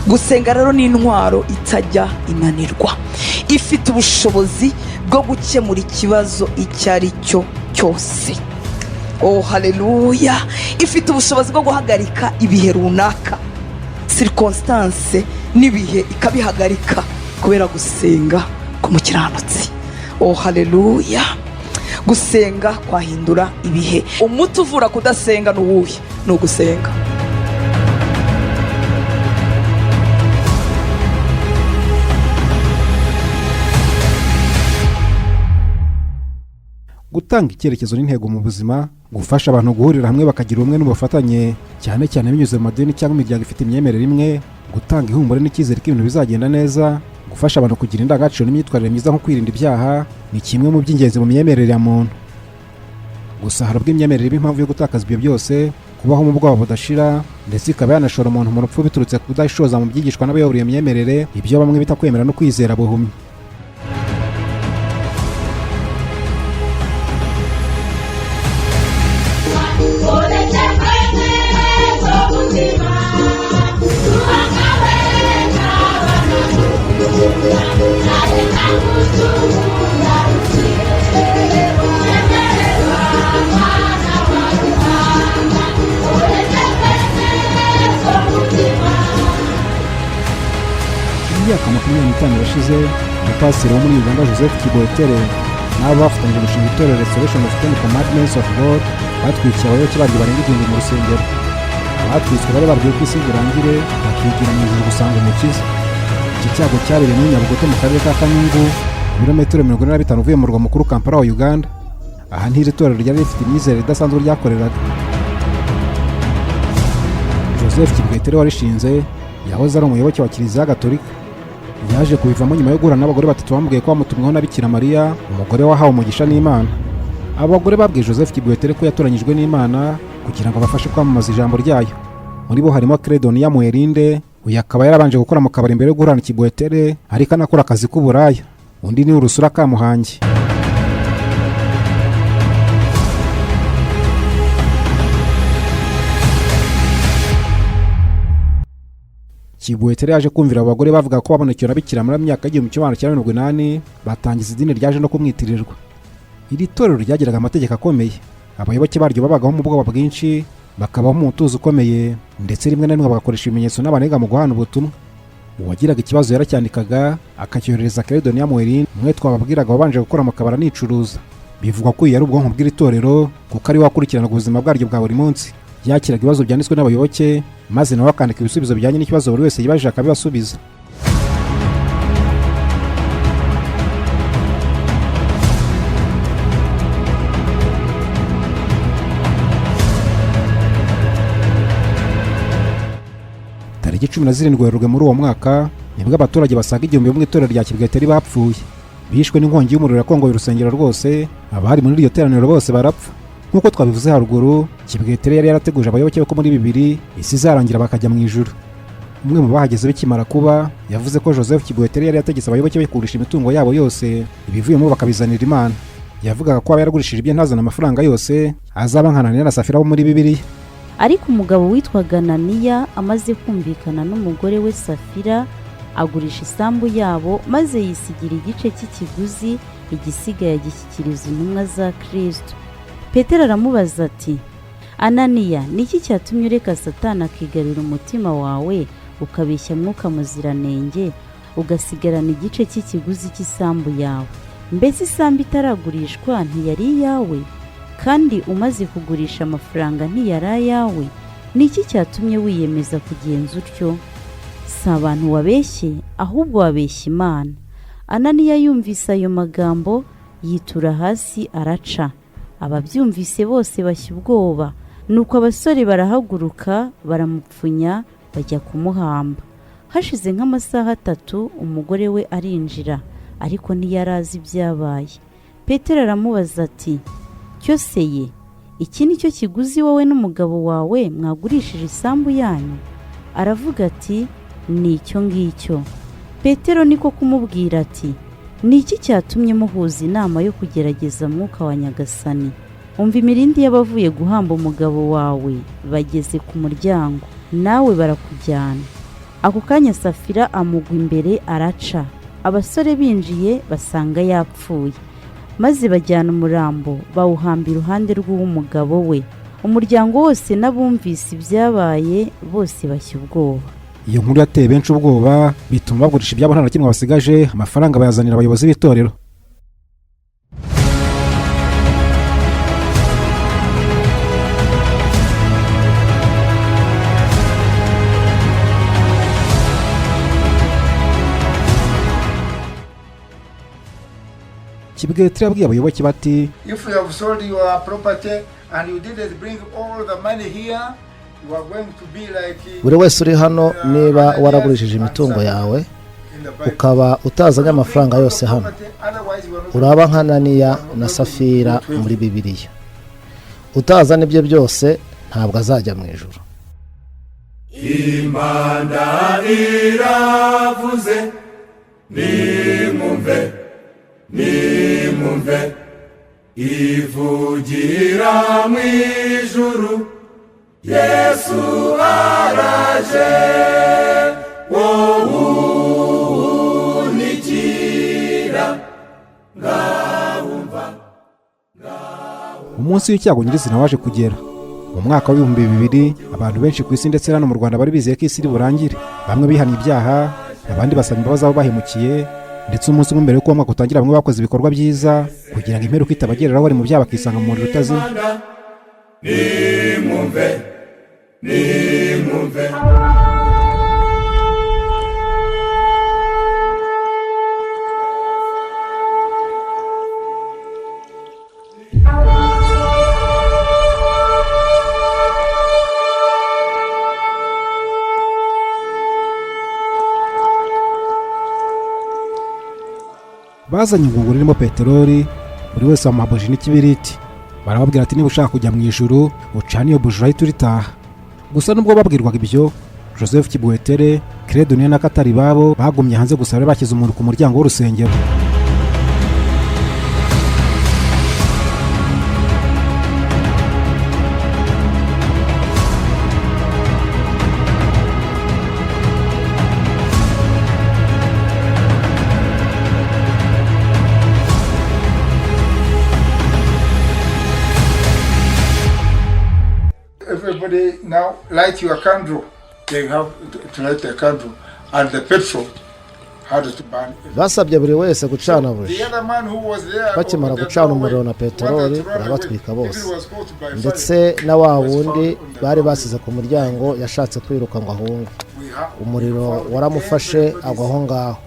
Gusenga rero ni intwaro itajya inanirwa, ifite ubushobozi bwo gukemura ikibazo icyo ari cyo cyose. Oh haleluya! Ifite ubushobozi bwo guhagarika ibihe runaka, circonstance n'ibihe ikabihagarika kubera gusenga k'umukiranutsi. Oh haleluya! Gusenga kwahindura ibihe. Umuti uvura kudasenga n'uwuhe? Ni ugusenga. Gutanga icyerekezo n'intego mu buzima, gufasha abantu guhurira hamwe bakagira ubumwe n'ubufatanye, cyane cyane binyuze mu madini cyangwa imiryango ifite imyemerere imwe, gutanga ihumure n'icyizere ko ibintu bizagenda neza, gufasha abantu kugira indangagaciro n'imyitwarire myiza nko kwirinda ibyaha, ni kimwe mu by'ingenzi mu myemerere ya muntu. Gusa hari ubwo imyemerere iba impamvu yo gutakaza ibyo byose, kubaho mu bwoba budashira, ndetse ikaba yanashora umuntu mu rupfu biturutse ku kudashoza mu byigishwa n'abayobora iyo myemerere, ibyo bamwe bita kwemera no kwizera buhumyi. Imyaka 25 yashize, umupasiteri wo muri Uganda Joseph Kibwetere n'abo bafatanyije gushinga itorero Restoration of Ten Commandments of God batwikiye abayoboke baryo barenga 1000 mu rusengero. Abatwitswe bari babwiye ko isi irangire, bakigira mu ijuru gusanga umukiza. Iki cyago cyabereye muri Nyabugogo mu karere ka Kanyungu, ibirometero 45 uvuye mu murwa mukuru Kampala wa Uganda. Aha ntiri torero ryari rifite imyizerere idasanzwe ryakoreraga. Joseph Kibwetere warishinze yahoze ari umuyoboke wa Kiliziya Gatolika. Yaje kubivamo nyuma yo guhura n'abagore batatu bamubwiye ko bamutumweho na Bikira Mariya, umugore wahawe umugisha n'Imana. Abagore babwiye Joseph Kibwetere ko yatoranyijwe n'Imana kugira ngo bafashe kwamamaza ijambo ryayo. Muri bo harimo Credonia Mwerinde, uyu akaba yarabanje gukora mu kabari mbere yo guhura na Kibwetere, ariko anakora akazi k'uburaya. Undi ni Urusura Kamuhangi. Kibwetere yaje kumvira abagore bavuga ko babonekewe na Bikira muri myaka y'1980, batangiza idini ryaje no kumwitirirwa. Iri torero ryagiraga amategeko akomeye, abayoboke baryo babagaho mu bwoba bwinshi, bakabaho mu mutuzo ukomeye, ndetse rimwe na rimwe bagakoresha ibimenyetso n'abanega mu guhana ubutumwa. Uwagiraga ikibazo yaracyandikaga akacyohereza Credonia Mwerinde, umwe twababwiraga wabanje gukora mu kabara nicuruza. Bivugwa ko yari ubwonko bw'iritorero kuko ari wakurikirana ubuzima bwaryo bwa buri munsi. Yakiraga ibibazo byanditswe n'abayoboke, maze nawe akandika ibisubizo bijyanye n'ikibazo buri wese yibajije akabibasubiza. Tariki 17 Werurwe muri uwo mwaka, nibwo abaturage basaga 1000 bo mu itorero rya Kibwetere bapfuye. Bishwe n'inkongi y'umuriro yakongoye urusengero rwose, abari muri iryo teraniro bose barapfa. Nkuko twabivuze haruguru, Kibwetere yari yarateguje abayoboke ko muri 2 isi izarangira bakajya mu ijuru. Umwe mu bahageze bikimara kuba yavuze ko Joseph Kibwetere yari yategetse abayoboke be kugurisha imitungo yabo yose, ibivuyemo bakabizanira Imana. Yavugaga ko yaragurishije ibye ntazana amafaranga yose, azaba nkananira na Safira bo muri Bibiliya. Ariko umugabo witwaga Ananiya amaze kumvikana n'umugore we Safira, agurisha isambu yabo maze yisigira igice cy'ikiguzi, igisigaye agishyikiriza intumwa za Kristo. Petero aramubaza ati, Ananiya, niki cyatumye ureka Satani akigarurira umutima wawe, ukabeshya Mwuka Muziranenge, ugasigarana igice cy'ikiguzi cy'isambu yawe? Mbese isambu itaragurishwa ntiyari iyawe? Kandi umaze kugurisha amafaranga ntiyari ayawe? Niki cyatumye wiyemeza kugenza utyo? Si abantu wabeshye, ahubwo wabeshya Imana. Ananiya yumvise ayo magambo, yitura hasi araca. Ababyumvise bose bashya ubwoba, nuko abasore barahaguruka baramupfunya bajya kumuhamba. Hashize nk'amasaha 3 umugore we arinjira, ariko ntiyarazi ibyabaye. Petero aramubaza ati, cyoseye, iki nicyo kiguzi wowe n'umugabo wawe mwagurishije isambu yanyu? Aravuga ati, nicyo ngicyo. Petero niko kumubwira ati, niki cyatumye muhuza inama yo kugerageza Mwuka wa Nyagasani? Umva imirindi y'abavuye guhamba umugabo wawe bageze ku muryango, nawe barakujyana. ako kanya Safira amugwa imbere araca. Abasore binjiye basanga yapfuye, maze bajyana umurambo bawuhamba iruhande rw'umugabo we. Umuryango wose n'abumvise ibyabaye bose bashya ubwoba. Iyo nkuru yateye benshi ubwoba, bituma bagurisha ibyabo nta na kimwe basigaje, amafaranga bayazanira abayobozi b'itorero. Kibwetera yabwiye abayoboke bati, if you have sold your property and you didn't bring all the money here, you are going to be like buri wese uri hano niba waragurishije imitungo yawe ukaba utazanye amafaranga yose hano, uraba nka Ananiya na Safira muri Bibiliya. Utazana ibyo byose ntabwo azajya mu ijuru. Imana iravuze, nimumve ivugira mu ijuru, Yesu araje, wowe unikira ngahumva. Umunsi w'icyago nyirizina waje kugera. Mu mwaka wa 2000 abantu benshi ku isi ndetse hano mu Rwanda bari bizeye ko isi iri burangire. Bamwe bihana ibyaha, abandi basaba imbabazi abo bahemukiye, ndetse umunsi umwe mbere yuko umwaka utangira bamwe bakoze ibikorwa byiza kugira ngo imperuka itabagereraho bari mu byaha bakisanga mu muriro utazima. Nimumve Bazanye ingunguru irimo peteroli, buri wese wamuha buji n'ikibiriti. Barababwira ati niba ushaka kujya mu ijuru ucana iyo buji urahita uritaha. Gusa nubwo babwirwaga ibyo, Joseph Kibwetere, Credonia na Katari babo bagumye hanze gusa bari bashyize umuntu ku muryango w'urusengero. everybody now light your candle. They have to light the candle and the petrol had to burn. Basabye buri wese gucana buji. The other man who was there, bakimara gucana umuriro na peteroli barabatwika bose, ndetse na wa wundi bari basize ku muryango yashatse kwiruka ngo ahunge. Umuriro waramufashe agwa aho ngaho.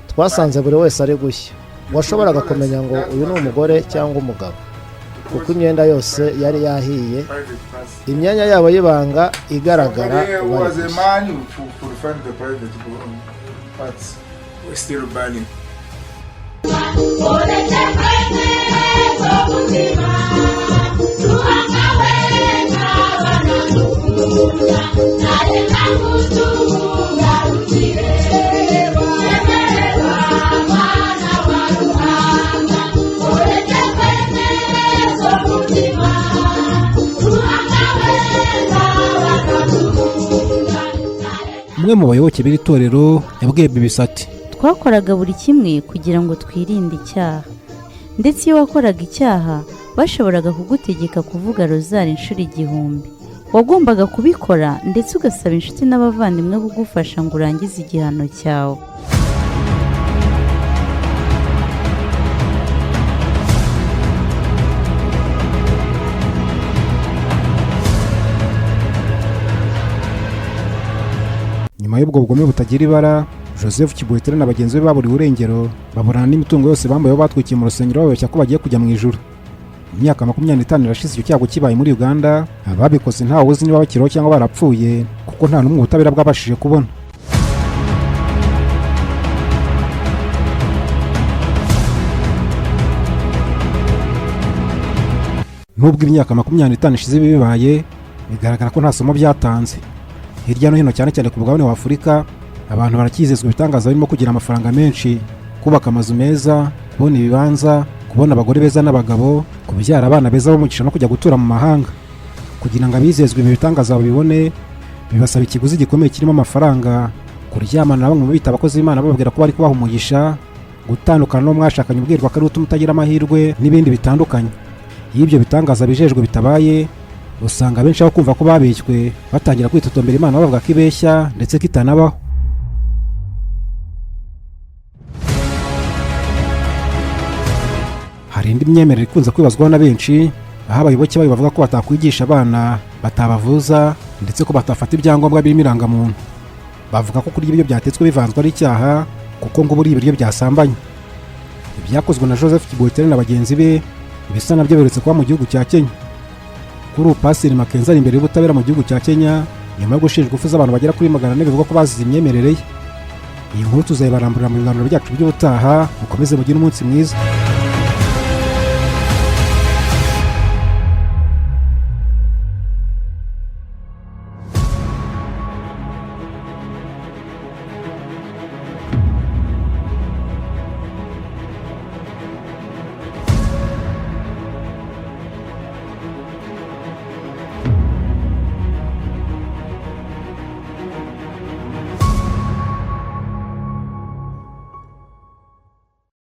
Twasanze buri wese ari gushya. Washoboraga kumenya ngo uyu ni umugore cyangwa umugabo, kuko imyenda yose yari yahiye, imyanya yabo y'ibanga igaragara. Umwe mu bayoboke b'iri torero yabwiye BBC ati, twakoraga buri kimwe kugira ngo twirinde icyaha, ndetse iyo wakoraga icyaha bashoboraga kugutegeka kuvuga rozari inshuro 1000. Wagombaga kubikora ndetse ugasaba inshuti n'abavandimwe kugufasha ngo urangize igihano cyawe. Nyuma y'ubwo bugome butagira ibara, Joseph Kibwetere na bagenzi be baburiwe urengero, baburana n'imitungo yose bambaye batwikiye mu rusengero babeshya ko bagiye kujya mu ijuru. Imyaka 25 irashize icyo cyago kibaye muri Uganda, ababikoze ntawe uzi niba bakiriho cyangwa barapfuye, kuko nta n'umwe ubutabera bwabashije kubona. Nubwo imyaka 25 ishize bibaye, bigaragara ko nta somo byatanze. Hirya no hino cyane cyane ku mugabane wa Afurika, abantu barakizezwa ibitangaza birimo kugira amafaranga menshi, kubaka amazu meza, kubona ibibanza, kubona abagore beza n'abagabo, kubyara abana beza bamugisha no kujya gutura mu mahanga. Kugira ngo abizezwe ibi bitangaza babibone, bibasaba ikiguzi gikomeye kirimo amafaranga, kuryamana na bamwe mu bita abakozi b'Imana bababwira ko bari kubaha umugisha, gutandukana no mwashakanye ubwirwa ko ari utuma utagira amahirwe n'ibindi bitandukanye. Iyo ibyo bitangaza bijejwe bitabaye, usanga benshi aho kumva ko babeshywe batangira kwitotombera Imana bavuga ko ibeshya ndetse ko itanabaho. Hari indi myemerere ikunze kwibazwaho na benshi, aho abayoboke bayo bavuga ko batakwigisha abana, batabavuza ndetse ko batafata ibyangombwa birimo irangamuntu. Bavuga ko kurya ibiryo byatetswe bivanzwe ari icyaha kuko ngo buri ibiryo byasambanye. Ibyakozwe na Joseph Kiboitere na bagenzi be bisa nabyo biherutse kuba mu gihugu cya Kenya. Kuri ubu Pasiteri Makenzi ari imbere y'ubutabera mu gihugu cya Kenya nyuma yo gushinjwa gufuza abantu bagera kuri 400 bivuga ko bazize imyemerere ye. Iyi nkuru tuzayibaramburira mu biganiro byacu by'ubutaha. Mukomeze mugire umunsi mwiza.